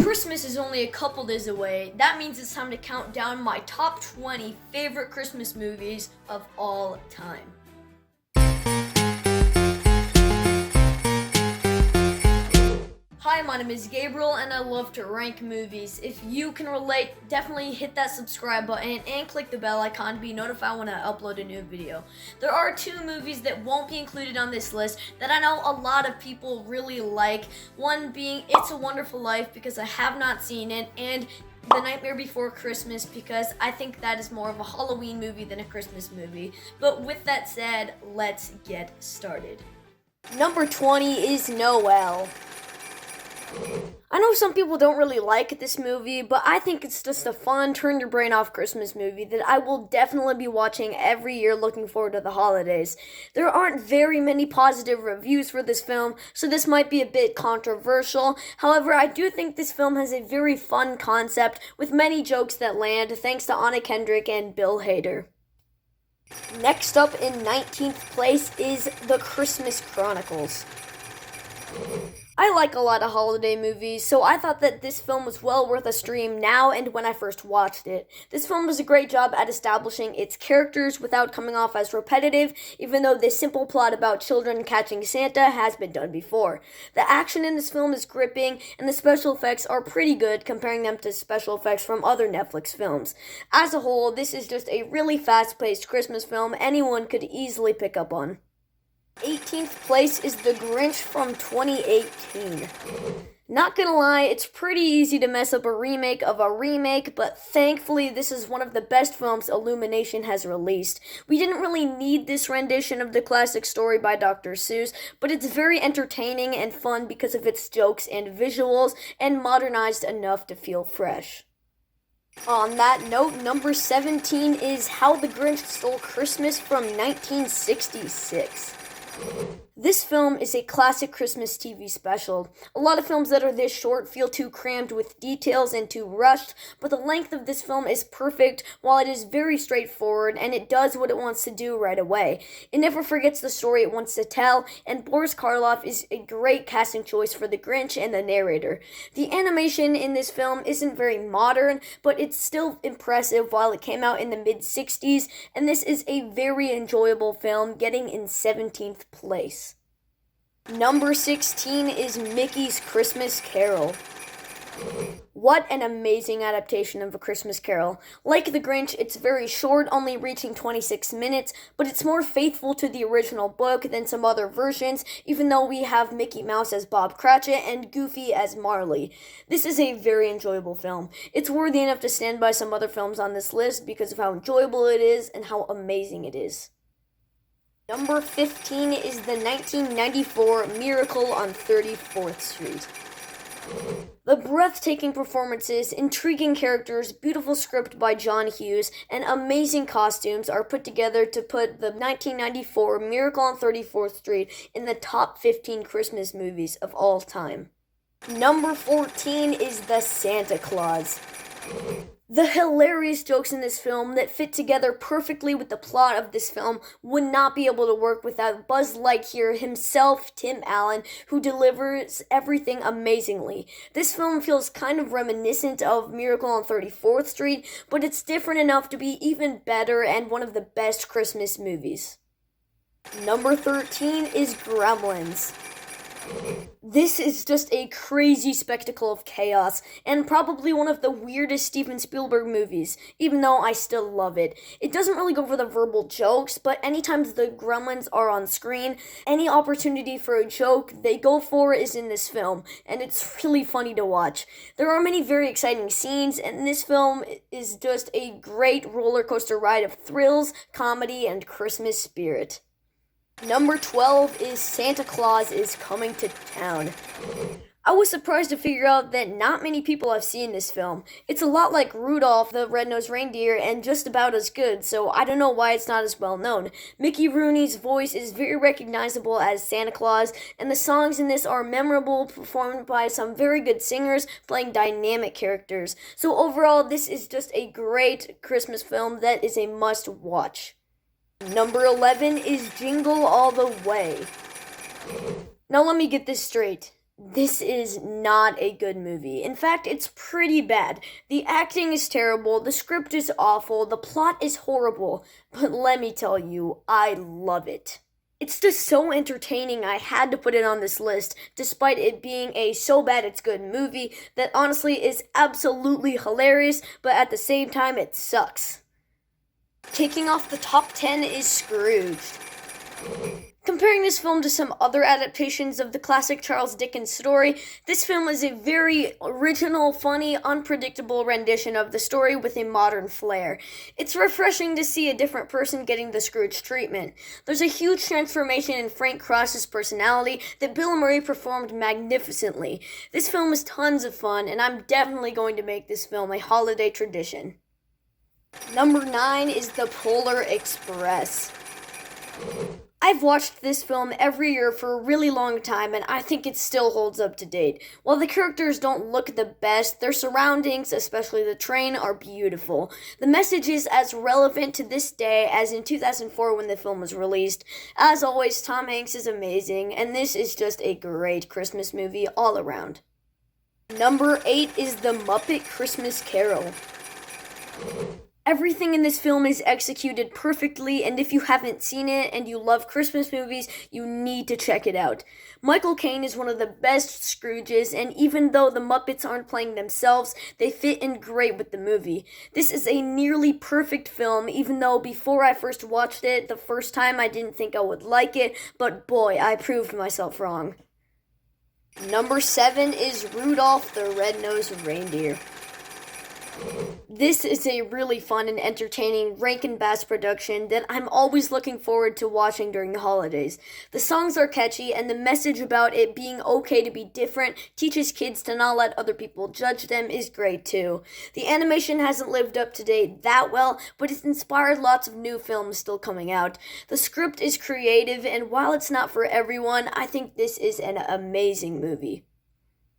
Christmas is only a couple days away. That means it's time to count down my top 20 favorite Christmas movies of all time. Hi, my name is Gabriel and I love to rank movies. If you can relate, definitely hit that subscribe button and click the bell icon to be notified when I upload a new video. There are two movies that won't be included on this list that I know a lot of people really like. One being It's a Wonderful Life because I have not seen it, and The Nightmare Before Christmas because I think that is more of a Halloween movie than a Christmas movie. But with that said, let's get started. Number 20 is Noel. I know some people don't really like this movie, but I think it's just a fun, turn your brain off Christmas movie that I will definitely be watching every year looking forward to the holidays. There aren't very many positive reviews for this film, so this might be a bit controversial. However, I do think this film has a very fun concept with many jokes that land thanks to Anna Kendrick and Bill Hader. Next up in 19th place is The Christmas Chronicles. I like a lot of holiday movies, so I thought that this film was well worth a stream now and when I first watched it. This film does a great job at establishing its characters without coming off as repetitive, even though this simple plot about children catching Santa has been done before. The action in this film is gripping, and the special effects are pretty good comparing them to special effects from other Netflix films. As a whole, this is just a really fast-paced Christmas film anyone could easily pick up on. 18th place is The Grinch from 2018. Not gonna lie, it's pretty easy to mess up a remake of a remake, but thankfully this is one of the best films Illumination has released. We didn't really need this rendition of the classic story by Dr. Seuss, but it's very entertaining and fun because of its jokes and visuals, and modernized enough to feel fresh. On that note, number 17 is How the Grinch Stole Christmas from 1966. This film is a classic Christmas TV special. A lot of films that are this short feel too crammed with details and too rushed, but the length of this film is perfect while it is very straightforward and it does what it wants to do right away. It never forgets the story it wants to tell, and Boris Karloff is a great casting choice for the Grinch and the narrator. The animation in this film isn't very modern, but it's still impressive while it came out in the mid-60s, and this is a very enjoyable film, getting in 17th place. Number 16 is Mickey's Christmas Carol. What an amazing adaptation of A Christmas Carol. Like The Grinch, it's very short, only reaching 26 minutes, but it's more faithful to the original book than some other versions, even though we have Mickey Mouse as Bob Cratchit and Goofy as Marley. This is a very enjoyable film. It's worthy enough to stand by some other films on this list because of how enjoyable it is and how amazing it is. Number 15 is the 1994 Miracle on 34th Street. The breathtaking performances, intriguing characters, beautiful script by John Hughes, and amazing costumes are put together to put the 1994 Miracle on 34th Street in the top 15 Christmas movies of all time. Number 14 is The Santa Claus. The hilarious jokes in this film that fit together perfectly with the plot of this film would not be able to work without Buzz Lightyear himself, Tim Allen, who delivers everything amazingly. This film feels kind of reminiscent of Miracle on 34th Street, but it's different enough to be even better and one of the best Christmas movies. Number 13 is Gremlins. This is just a crazy spectacle of chaos, and probably one of the weirdest Steven Spielberg movies, even though I still love it. It doesn't really go for the verbal jokes, but anytime the Gremlins are on screen, any opportunity for a joke they go for is in this film, and it's really funny to watch. There are many very exciting scenes, and this film is just a great roller coaster ride of thrills, comedy, and Christmas spirit. Number 12 is Santa Claus is Coming to Town. I was surprised to figure out that not many people have seen this film. It's a lot like Rudolph the Red-Nosed Reindeer and just about as good, so I don't know why it's not as well known. Mickey Rooney's voice is very recognizable as Santa Claus, and the songs in this are memorable, performed by some very good singers playing dynamic characters. So overall, this is just a great Christmas film that is a must-watch. Number 11 is Jingle All the Way. Now let me get this straight. This is not a good movie. In fact, it's pretty bad. The acting is terrible, the script is awful, the plot is horrible, but let me tell you, I love it. It's just so entertaining, I had to put it on this list, despite it being a so bad it's good movie that honestly is absolutely hilarious, but at the same time it sucks. Kicking off the top 10 is Scrooged. Comparing this film to some other adaptations of the classic Charles Dickens story, this film is a very original, funny, unpredictable rendition of the story with a modern flair. It's refreshing to see a different person getting the Scrooge treatment. There's a huge transformation in Frank Cross's personality that Bill Murray performed magnificently. This film is tons of fun, and I'm definitely going to make this film a holiday tradition. Number 9 is The Polar Express. I've watched this film every year for a really long time, and I think it still holds up to date. While the characters don't look the best, their surroundings, especially the train, are beautiful. The message is as relevant to this day as in 2004 when the film was released. As always, Tom Hanks is amazing, and this is just a great Christmas movie all around. Number 8 is The Muppet Christmas Carol. Everything in this film is executed perfectly, and if you haven't seen it and you love Christmas movies, you need to check it out. Michael Caine is one of the best Scrooges, and even though the Muppets aren't playing themselves, they fit in great with the movie. This is a nearly perfect film, even though before I first watched it, the first time I didn't think I would like it, but boy, I proved myself wrong. Number 7 is Rudolph the Red-Nosed Reindeer. This is a really fun and entertaining Rankin Bass production that I'm always looking forward to watching during the holidays. The songs are catchy, and the message about it being okay to be different teaches kids to not let other people judge them is great too. The animation hasn't lived up to date that well, but it's inspired lots of new films still coming out. The script is creative, and while it's not for everyone, I think this is an amazing movie.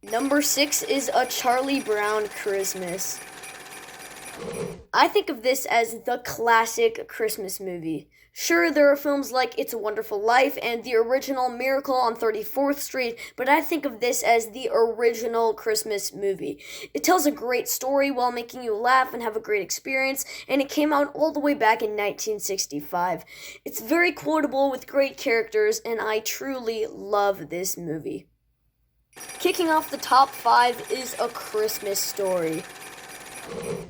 Number 6 is A Charlie Brown Christmas. I think of this as the classic Christmas movie. Sure, there are films like It's a Wonderful Life and the original Miracle on 34th Street, but I think of this as the original Christmas movie. It tells a great story while making you laugh and have a great experience, and it came out all the way back in 1965. It's very quotable with great characters, and I truly love this movie. Kicking off the top 5 is A Christmas Story.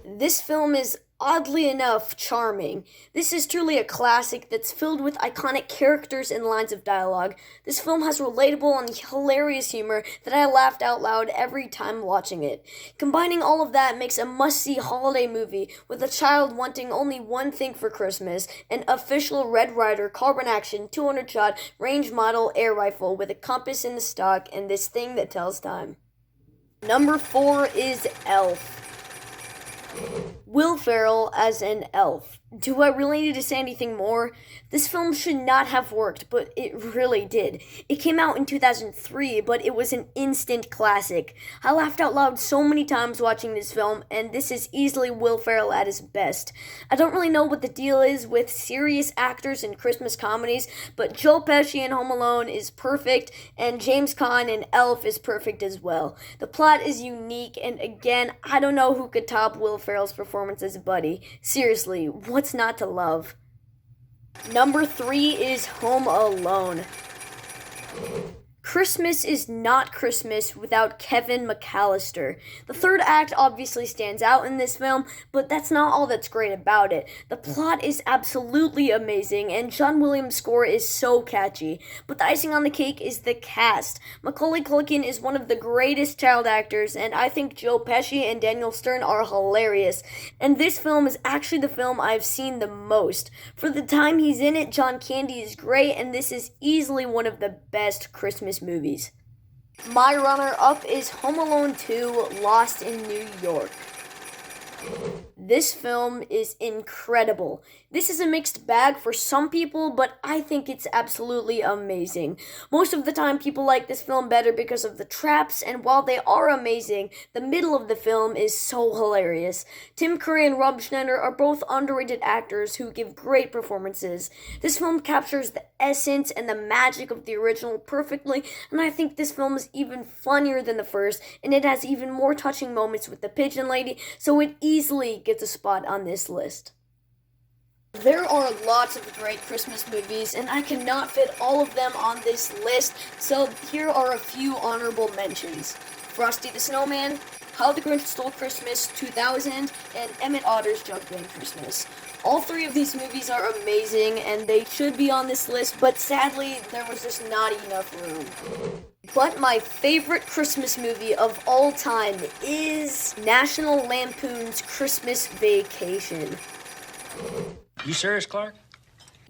This film is oddly enough charming. This is truly a classic that's filled with iconic characters and lines of dialogue. This film has relatable and hilarious humor that I laughed out loud every time watching it. Combining all of that makes a must-see holiday movie with a child wanting only one thing for Christmas, an official Red Ryder carbon action 200-shot range model air rifle with a compass in the stock and this thing that tells time. Number 4 is Elf. Will Ferrell as an elf. Do I really need to say anything more? This film should not have worked, but it really did. It came out in 2003, but it was an instant classic. I laughed out loud so many times watching this film, and this is easily Will Ferrell at his best. I don't really know what the deal is with serious actors in Christmas comedies, but Joe Pesci in Home Alone is perfect, and James Caan in Elf is perfect as well. The plot is unique, and again, I don't know who could top Will Ferrell's performance as Buddy. Seriously, what's not to love? Number 3 is Home Alone. Christmas is not Christmas without Kevin McAllister. The third act obviously stands out in this film, but that's not all that's great about it. The plot is absolutely amazing, and John Williams' score is so catchy. But the icing on the cake is the cast. Macaulay Culkin is one of the greatest child actors, and I think Joe Pesci and Daniel Stern are hilarious. And this film is actually the film I've seen the most. For the time he's in it, John Candy is great, and this is easily one of the best Christmas movies. My runner-up is Home Alone 2: Lost in New York. This film is incredible. This is a mixed bag for some people, but I think it's absolutely amazing. Most of the time, people like this film better because of the traps, and while they are amazing, the middle of the film is so hilarious. Tim Curry and Rob Schneider are both underrated actors who give great performances. This film captures the essence and the magic of the original perfectly, and I think this film is even funnier than the first, and it has even more touching moments with the pigeon lady, so it easily gets a spot on this list. There are lots of great Christmas movies, and I cannot fit all of them on this list, so here are a few honorable mentions. Frosty the Snowman, How the Grinch Stole Christmas 2000, and Emmett Otter's Jug-Band Christmas. All three of these movies are amazing, and they should be on this list, but sadly, there was just not enough room. But my favorite Christmas movie of all time is National Lampoon's Christmas Vacation. You serious, Clark?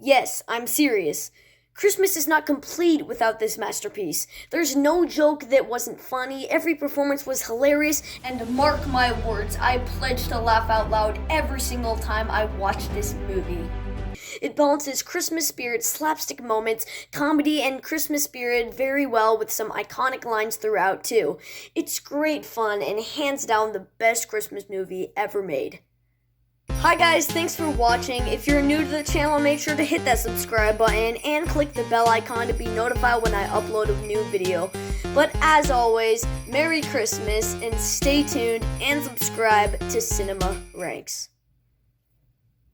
Yes, I'm serious. Christmas is not complete without this masterpiece. There's no joke that wasn't funny, every performance was hilarious, and mark my words, I pledge to laugh out loud every single time I watch this movie. It balances Christmas spirit, slapstick moments, comedy, and Christmas spirit very well with some iconic lines throughout too. It's great fun and hands down the best Christmas movie ever made. Hi guys, thanks for watching. If you're new to the channel, make sure to hit that subscribe button and click the bell icon to be notified when I upload a new video. But as always, Merry Christmas and stay tuned and subscribe to Cinema Ranks.